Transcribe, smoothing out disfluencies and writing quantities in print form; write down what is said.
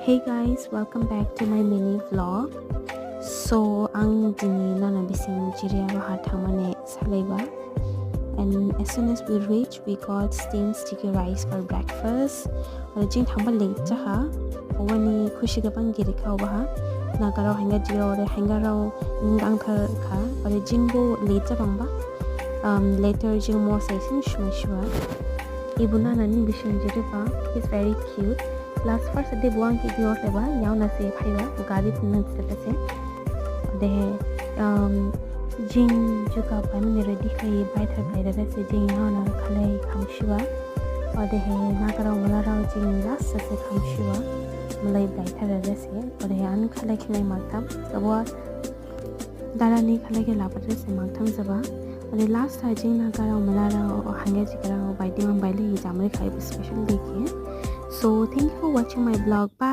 Hey guys, welcome back to my mini vlog. So, ang dini na nabising Jiria Wahatamane Saleba. And as soon as we reach, we got steamed sticky rice for breakfast. Or jing thamba late ha. Wani kushi gapang giri ka ha. Nagaraw hanga jiro or hangaraw ngang thar ka. Or jingbo late bang ba. Later jing mo say sing shwa. Ibuna nani bising Jiriba is very cute. Last first day buang ki dior leba yaw na se phaiba gari punan se de jing juga pan ne ready kai bai thar bai da se jing yaw na khalai khamshiwa ode he na karaw mala raw jing last se khamshiwa malai bai thar da se ode an khalai khinai maktam sabwa dara ni khalai ke lapat se maktam jaba ode last time jing na karaw mala raw hanga ji karaw bai dimang bai le jamai khai special day ke. So thank you for watching my vlog. Bye.